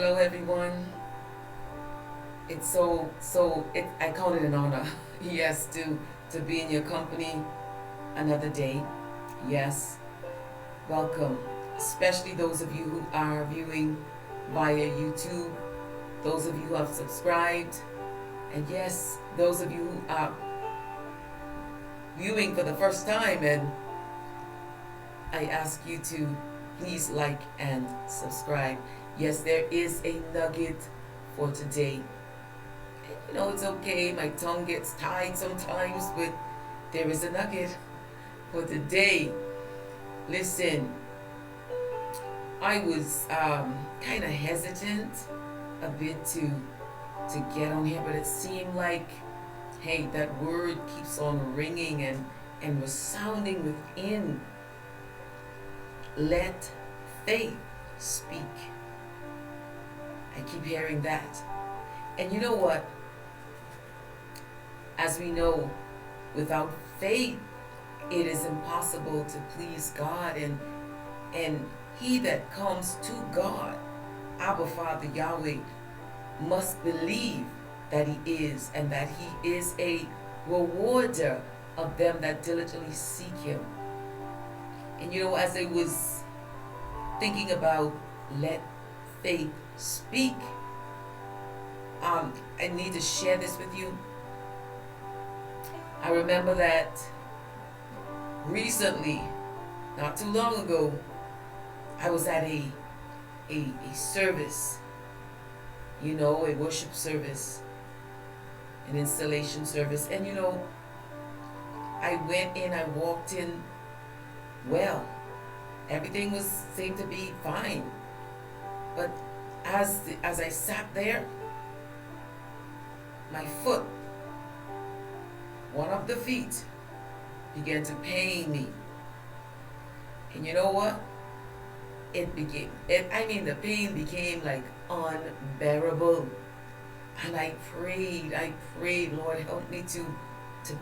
Hello, everyone. It's I count it an honor, yes, to be in your company another day. Yes, welcome, especially those of you who are viewing via YouTube, those of you who have subscribed, and yes, those of you who are viewing for the first time. And I ask you to please like and subscribe. Yes, there is a nugget for today. It's okay, my tongue gets tied sometimes, but there is a nugget for today. Listen, I was kind of hesitant a bit to get on here, but it seemed like, hey, that word keeps on ringing and resounding within. Let faith speak. I keep hearing that. And you know what? As we know, without faith, it is impossible to please God. And he that comes to God, Abba Father Yahweh, must believe that he is, and that he is a rewarder of them that diligently seek him. And as I was thinking about let faith speak, I need to share this with you. I remember that recently, not too long ago, I was at a service, a worship service, an installation service. And I went in, I walked in, well, everything seemed to be fine. But as I sat there, my foot, one of the feet, began to pain me. And you know what? The pain became like unbearable. And I prayed, Lord, help me to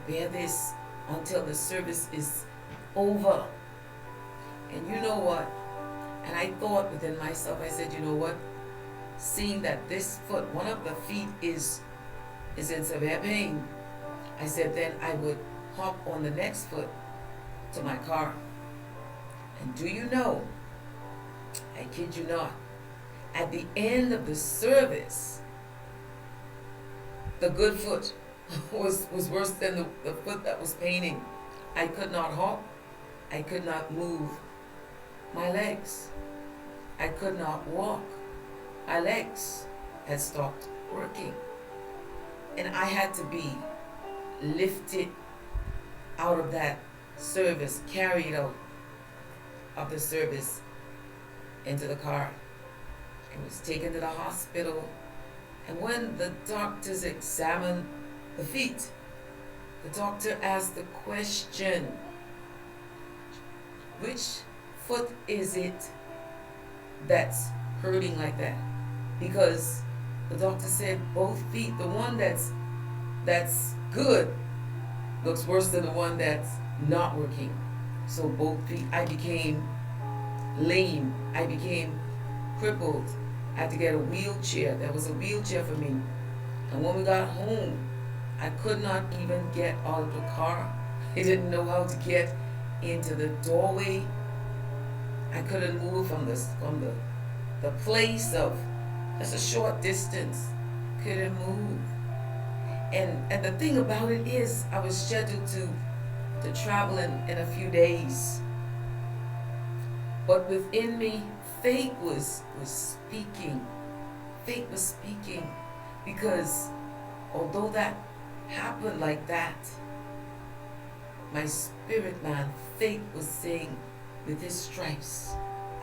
bear this until the service is over. And you know what? And I thought within myself, I said, you know what? Seeing that this foot, one of the feet is in severe pain, I said then I would hop on the next foot to my car. And do you know, I kid you not, at the end of the service, the good foot was worse than the foot that was paining. I could not hop. I could not move my legs. I could not walk. My legs had stopped working. And I had to be lifted out of that service, carried out of the service into the car. I was taken to the hospital. And when the doctors examined the feet, the doctor asked the question, which foot is it that's hurting like that? Because the doctor said both feet, the one that's good looks worse than the one that's not working. So both feet, I became lame. I became crippled. I had to get a wheelchair. There was a wheelchair for me. And when we got home, I could not even get out of the car. I didn't know how to get into the doorway. I couldn't move from the place of just a short distance. Couldn't move. And the thing about it is, I was scheduled to travel in a few days. But within me, faith was speaking. Faith was speaking. Because although that happened like that, my spirit man, faith was saying, with his stripes,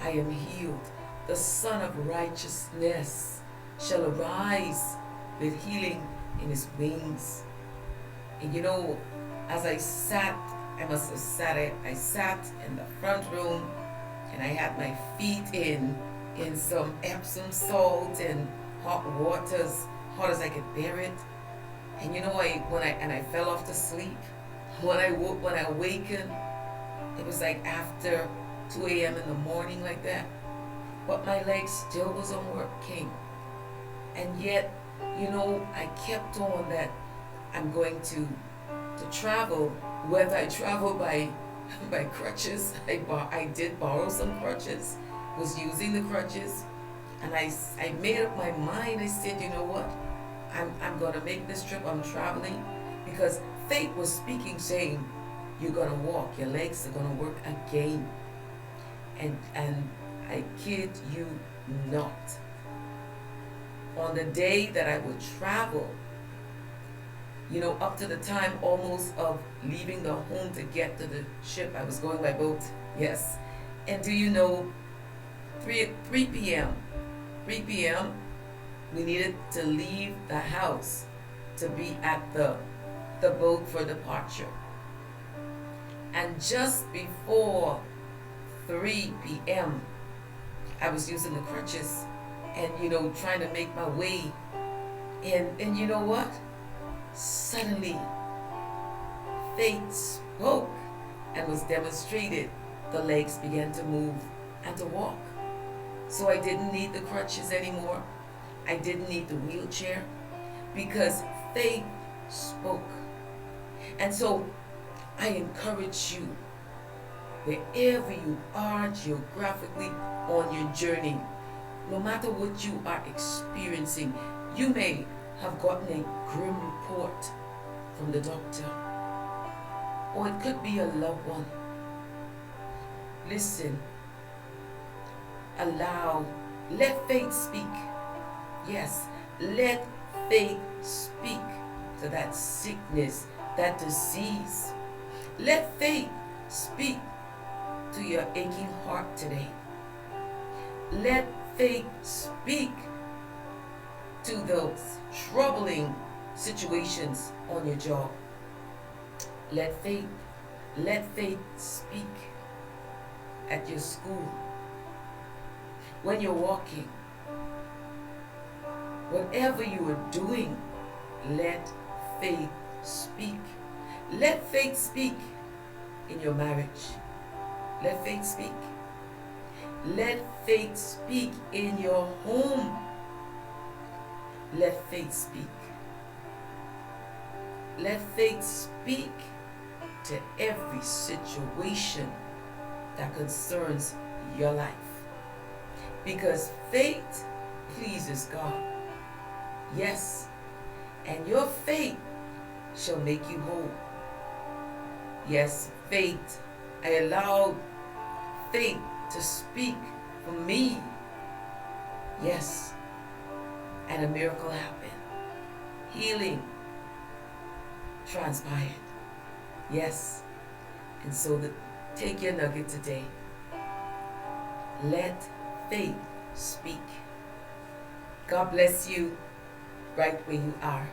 I am healed. The Son of Righteousness shall arise with healing in his wings. And as I sat, I sat in the front room, and I had my feet in some Epsom salt and hot water, as hot as I could bear it. And I fell off to sleep. When I awakened, it was like after 2 a.m. in the morning like that. But my legs still wasn't working. And yet, I kept on that I'm going to travel. Whether I travel by by crutches, I did borrow some crutches, was using the crutches, and I made up my mind. I said, you know what, I'm gonna make this trip. I'm traveling because faith was speaking, saying, you're gonna walk, your legs are gonna work again. And I kid you not, on the day that I would travel, up to the time almost of leaving the home to get to the ship, I was going by boat, yes. And do you know, 3 p.m., 3 p.m., we needed to leave the house to be at the boat for departure. And just before 3 p.m., I was using the crutches and, trying to make my way. And you know what? Suddenly, faith spoke and was demonstrated. The legs began to move and to walk. So I didn't need the crutches anymore. I didn't need the wheelchair because faith spoke. And so I encourage you, wherever you are geographically on your journey, no matter what you are experiencing, you may have gotten a grim report from the doctor, or it could be a loved one. Listen, let faith speak. Yes, let faith speak to that sickness, that disease. Let faith speak to your aching heart today. Let faith speak to those troubling situations on your job. Let faith speak at your school, when you're walking, whatever you are doing. Let faith speak. Let faith speak in your marriage. Let faith speak. Let faith speak in your home. Let faith speak. Let faith speak to every situation that concerns your life. Because faith pleases God. Yes. And your faith shall make you whole. Yes, faith. I allowed faith to speak for me. Yes. And a miracle happened. Healing transpired. Yes. And so take your nugget today. Let faith speak. God bless you right where you are.